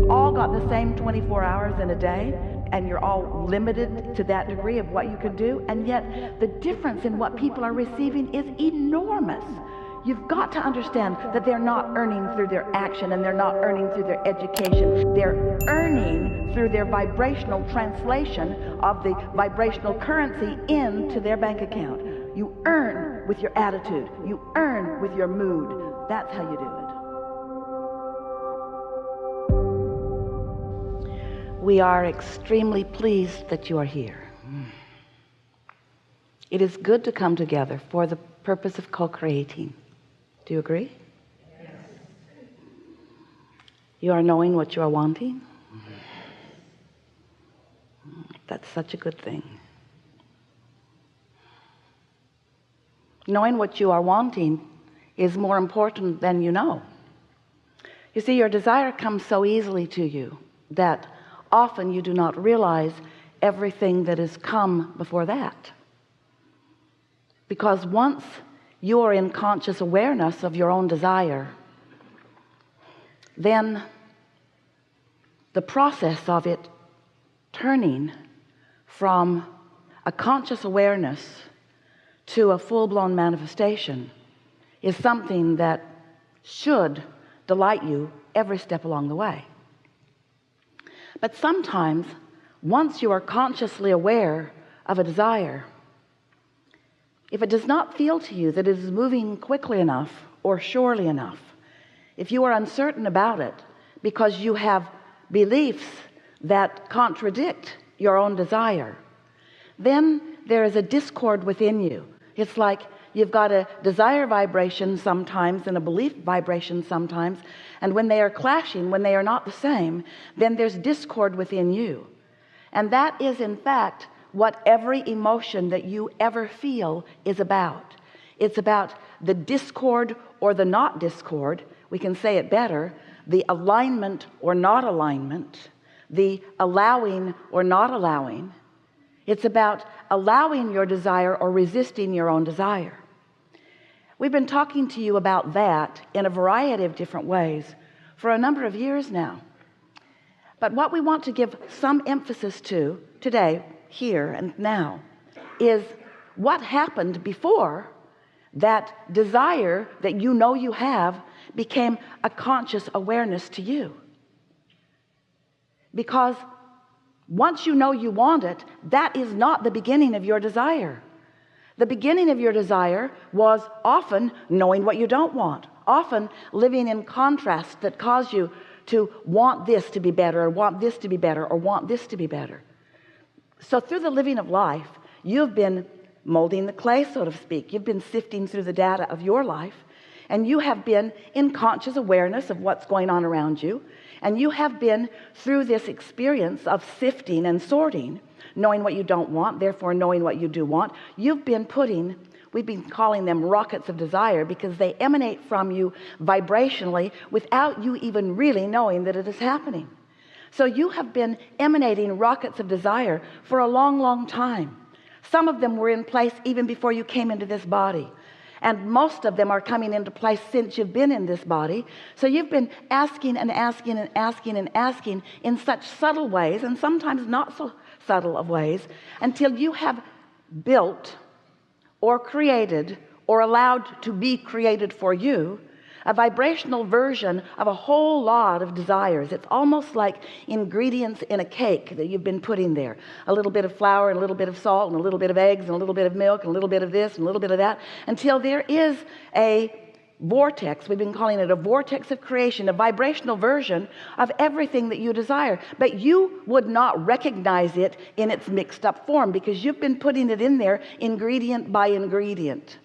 you've all got the same 24 hours in a day, and you're all limited to that degree of what you can do, and yet the difference in what people are receiving is enormous. You've got to understand that they're not earning through their action, and they're not earning through their education. They're earning through their vibrational translation of the vibrational currency into their bank account. You earn with your attitude. You earn with your mood. That's how you do it. We are extremely pleased that you are here. It is good to come together for the purpose of co-creating. Do you agree? Yes. You are knowing what you are wanting. That's such a good thing. Knowing what you are wanting is more important than you know. You see, your desire comes so easily to you that often you do not realize everything that has come before that. Because once you are in conscious awareness of your own desire, then the process of it turning from a conscious awareness to a full-blown manifestation is something that should delight you every step along the way. But sometimes, once you are consciously aware of a desire, if it does not feel to you that it is moving quickly enough or surely enough, if you are uncertain about it because you have beliefs that contradict your own desire, then there is a discord within you. It's like you've got a desire vibration sometimes and a belief vibration sometimes, and when they are clashing, when they are not the same, then there's discord within you. And that is in fact what every emotion that you ever feel is about. It's about the discord or the not discord. We can say it better, the alignment or not alignment, the allowing or not allowing. It's about allowing your desire or resisting your own desire. We've been talking to you about that in a variety of different ways for a number of years now. But what we want to give some emphasis to today, here and now, is what happened before that desire that you know you have became a conscious awareness to you. Because once you know you want it, that is not the beginning of your desire. The beginning of your desire was often knowing what you don't want, often living in contrast that cause you to want this to be better, or want this to be better, or want this to be better. So through the living of life, you've been molding the clay, so to speak. You've been sifting through the data of your life, and you have been in conscious awareness of what's going on around you, and you have been through this experience of sifting and sorting, knowing what you don't want, therefore knowing what you do want. You've been putting, we've been calling them rockets of desire, because they emanate from you vibrationally without you even really knowing that it is happening. So you have been emanating rockets of desire for a long, long time. Some of them were in place even before you came into this body. And most of them are coming into place since you've been in this body. So you've been asking and asking and asking and asking in such subtle ways, and sometimes not so subtle of ways, until you have built or created or allowed to be created for you a vibrational version of a whole lot of desires. It's almost like ingredients in a cake that you've been putting there. A little bit of flour and a little bit of salt and a little bit of eggs and a little bit of milk and a little bit of this and a little bit of that, until there is a vortex. We've been calling it a vortex of creation, a vibrational version of everything that you desire. But you would not recognize it in its mixed up form, because you've been putting it in there ingredient by ingredient.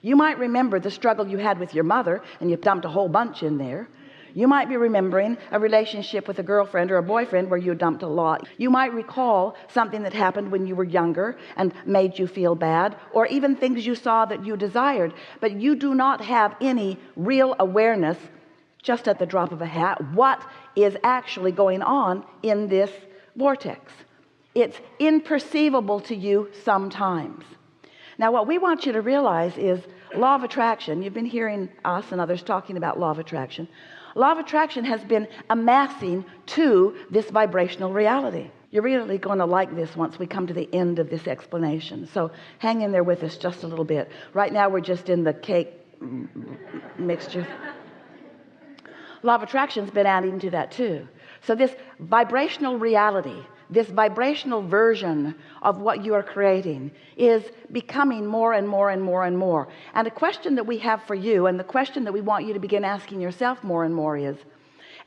You might remember the struggle you had with your mother, and you dumped a whole bunch in there. You might be remembering a relationship with a girlfriend or a boyfriend where you dumped a lot. You might recall something that happened when you were younger and made you feel bad, or even things you saw that you desired, but you do not have any real awareness, just at the drop of a hat, what is actually going on in this vortex. It's imperceivable to you sometimes. Now, what we want you to realize is law of attraction. You've been hearing us and others talking about law of attraction. Law of attraction has been amassing to this vibrational reality. You're really going to like this once we come to the end of this explanation. So hang in there with us just a little bit. Right now we're just in the cake mixture. Law of attraction's been adding to that too. So this vibrational reality, this vibrational version of what you are creating is becoming more and more and more and more. And a question that we have for you, and the question that we want you to begin asking yourself more and more is,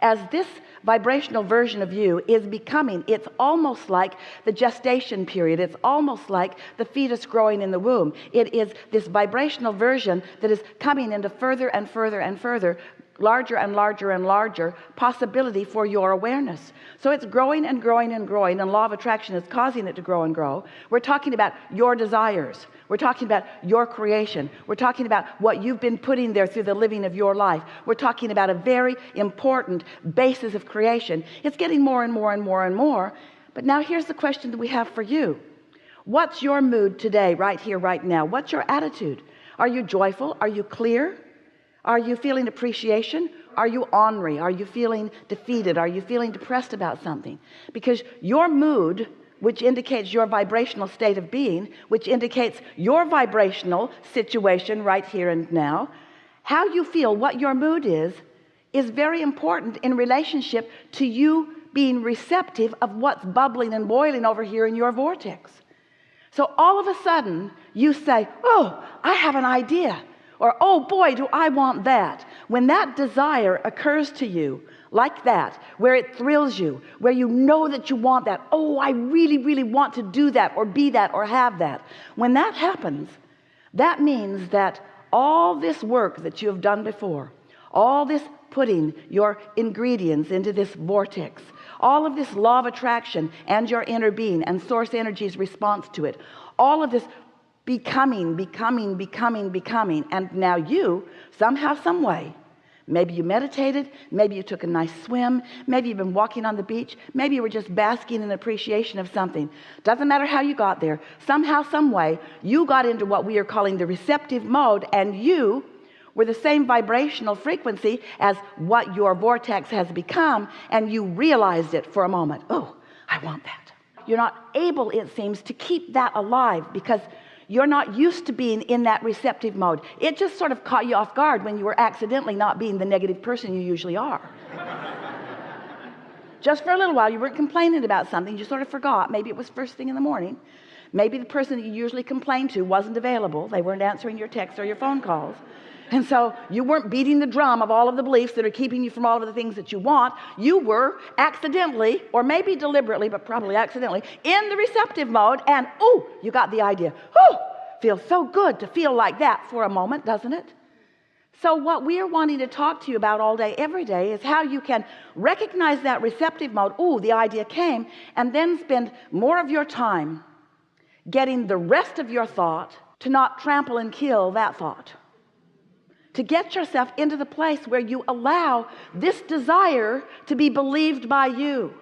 as this vibrational version of you is becoming, it's almost like the gestation period. It's almost like the fetus growing in the womb. It is this vibrational version that is coming into further and further and further, larger and larger and larger possibility for your awareness. So it's growing and growing and growing, and law of attraction is causing it to grow and grow. We're talking about your desires. We're talking about your creation. We're talking about what you've been putting there through the living of your life. We're talking about a very important basis of creation. It's getting more and more and more and more. But now here's the question that we have for you. What's your mood today, right here, right now? What's your attitude? Are you joyful? Are you clear? Are you feeling appreciation? Are you ornery? Are you feeling defeated? Are you feeling depressed about something? Because your mood, which indicates your vibrational state of being, which indicates your vibrational situation right here and now, how you feel, what your mood is very important in relationship to you being receptive of what's bubbling and boiling over here in your vortex. So all of a sudden you say, oh, I have an idea. Or, oh boy, do I want that. When that desire occurs to you like that, where it thrills you, where you know that you want that, oh, I really, really want to do that or be that or have that. When that happens, that means that all this work that you have done before, all this putting your ingredients into this vortex, all of this law of attraction and your inner being and source energy's response to it, all of this becoming, and now you, somehow, some way, maybe you meditated, maybe you took a nice swim, maybe you've been walking on the beach, maybe you were just basking in appreciation of something. Doesn't matter how you got there. Somehow, some way, you got into what we are calling the receptive mode, and you were the same vibrational frequency as what your vortex has become, and you realized it for a moment. Oh, I want that. You're not able, it seems, to keep that alive because you're not used to being in that receptive mode. It just sort of caught you off guard when you were accidentally not being the negative person you usually are. Just for a little while, you weren't complaining about something. You sort of forgot. Maybe it was first thing in the morning. Maybe the person that you usually complain to wasn't available. They weren't answering your texts or your phone calls. And so you weren't beating the drum of all of the beliefs that are keeping you from all of the things that you want. You were accidentally, or maybe deliberately, but probably accidentally, in the receptive mode, and oh, you got the idea. Oh, feels so good to feel like that for a moment, doesn't it? So what we are wanting to talk to you about all day, every day, is how you can recognize that receptive mode. Oh, the idea came, and then spend more of your time getting the rest of your thought to not trample and kill that thought. To get yourself into the place where you allow this desire to be believed by you.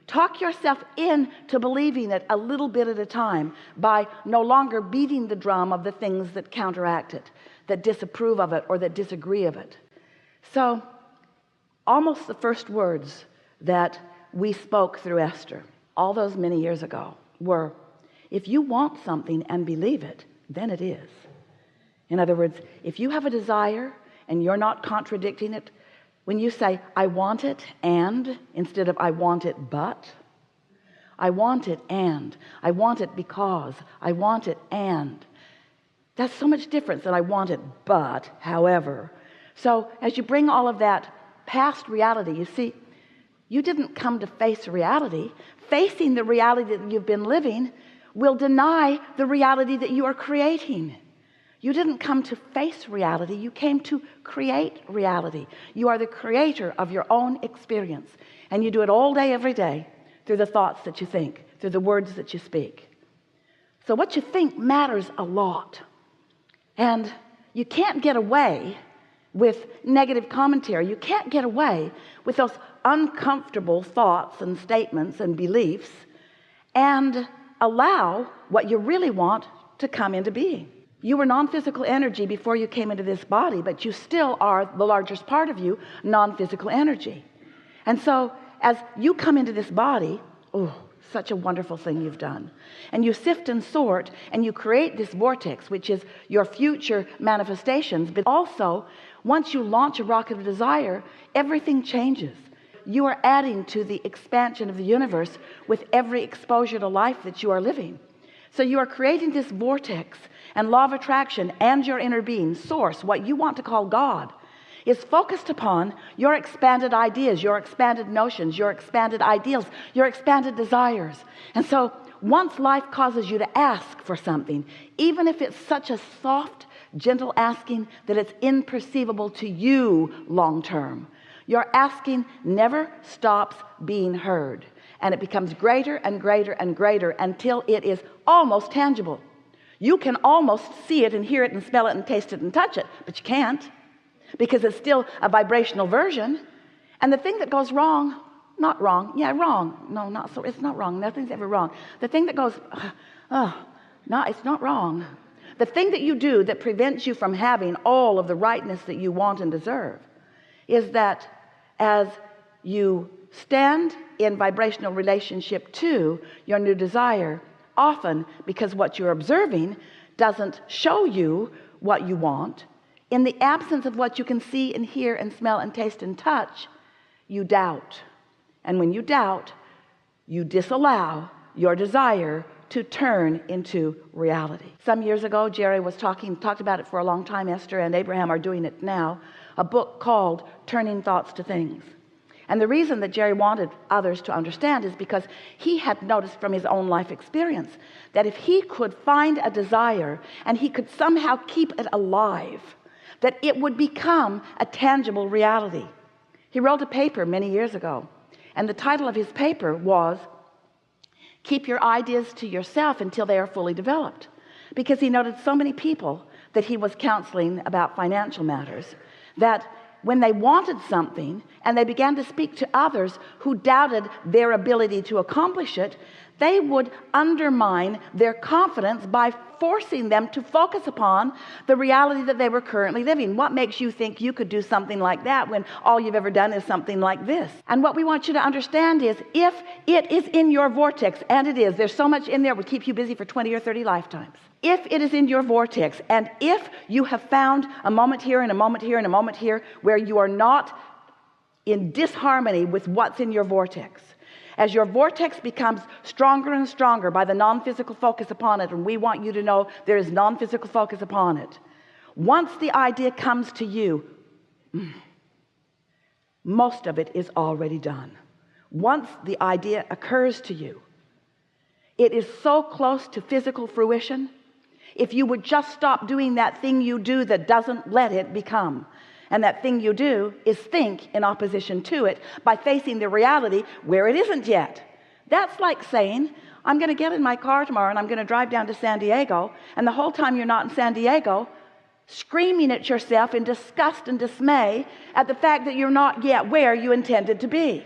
Talk yourself into believing it a little bit at a time by no longer beating the drum of the things that counteract it, that disapprove of it or that disagree of it. So almost the first words that we spoke through Esther all those many years ago were, if you want something and believe it, then it is. In other words, if you have a desire and you're not contradicting it, when you say, I want it and, instead of I want it but, I want it and, I want it because, I want it and, that's so much different than I want it but, however. So as you bring all of that past reality, you see, you didn't come to face reality. Facing the reality that you've been living will deny the reality that you are creating. You didn't come to face reality, you came to create reality. You are the creator of your own experience, and you do it all day, every day, through the thoughts that you think, through the words that you speak. So what you think matters a lot, and you can't get away with negative commentary. You can't get away with those uncomfortable thoughts and statements and beliefs and allow what you really want to come into being. You were non-physical energy before you came into this body, but you still are, the largest part of you, non-physical energy. And so as you come into this body, oh, such a wonderful thing you've done, and you sift and sort and you create this vortex, which is your future manifestations. But also, once you launch a rocket of desire, everything changes. You are adding to the expansion of the universe with every exposure to life that you are living. So you are creating this vortex, and law of attraction and your inner being, source, what you want to call God, is focused upon your expanded ideas, your expanded notions, your expanded ideals, your expanded desires. And so once life causes you to ask for something, even if it's such a soft, gentle asking that it's imperceivable to you long term, your asking never stops being heard, and it becomes greater and greater and greater until it is almost tangible. You can almost see it and hear it and smell it and taste it and touch it, but you can't, because it's still a vibrational version. And the thing that goes wrong, not wrong, yeah, wrong, no, not so, it's not wrong, nothing's ever wrong. The thing that goes, no, it's not wrong. The thing that you do that prevents you from having all of the rightness that you want and deserve is that as you stand in vibrational relationship to your new desire, often because what you're observing doesn't show you what you want, in the absence of what you can see and hear and smell and taste and touch, you doubt. And when you doubt, you disallow your desire to turn into reality. Some years ago, Jerry was talked about it for a long time. Esther and Abraham are doing it now, a book called Turning Thoughts to Things. And the reason that Jerry wanted others to understand is because he had noticed from his own life experience that if he could find a desire and he could somehow keep it alive, that it would become a tangible reality. He wrote a paper many years ago, and the title of his paper was Keep Your Ideas to Yourself Until They Are Fully Developed, because he noted so many people that he was counseling about financial matters that when they wanted something and they began to speak to others who doubted their ability to accomplish it, they would undermine their confidence by forcing them to focus upon the reality that they were currently living. What makes you think you could do something like that when all you've ever done is something like this? And what we want you to understand is, if it is in your vortex, and it is, there's so much in there, it would keep you busy for 20 or 30 lifetimes. If it is in your vortex, and if you have found a moment here and a moment here and a moment here where you are not in disharmony with what's in your vortex, as your vortex becomes stronger and stronger by the non-physical focus upon it, and we want you to know there is non-physical focus upon it, once the idea comes to you, most of it is already done. Once the idea occurs to you, it is so close to physical fruition. If you would just stop doing that thing you do that doesn't let it become, and that thing you do is think in opposition to it by facing the reality where it isn't yet. That's like saying, I'm going to get in my car tomorrow and I'm going to drive down to San Diego, and the whole time you're not in San Diego, screaming at yourself in disgust and dismay at the fact that you're not yet where you intended to be.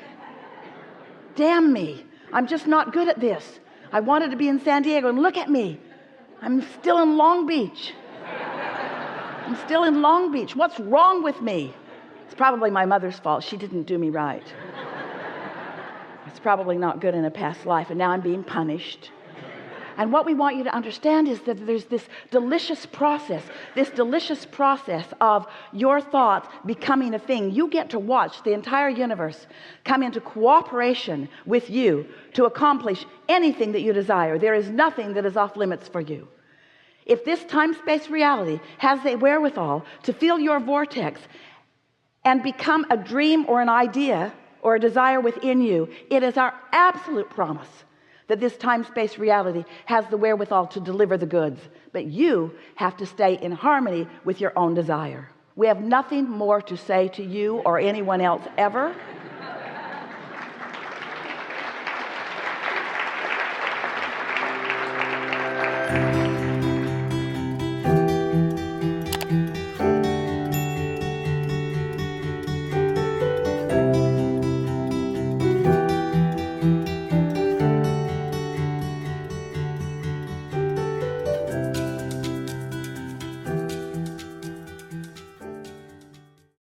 Damn me, I'm just not good at this. I wanted to be in San Diego, and look at me, I'm still in Long Beach. I'm still in Long Beach. What's wrong with me? It's probably my mother's fault. She didn't do me right. It's probably not good in a past life, and now I'm being punished. And what we want you to understand is that there's this delicious process of your thoughts becoming a thing. You get to watch the entire universe come into cooperation with you to accomplish anything that you desire. There is nothing that is off limits for you. If this time-space reality has the wherewithal to fill your vortex and become a dream or an idea or a desire within you, it is our absolute promise that this time-space reality has the wherewithal to deliver the goods. But you have to stay in harmony with your own desire. We have nothing more to say to you or anyone else ever.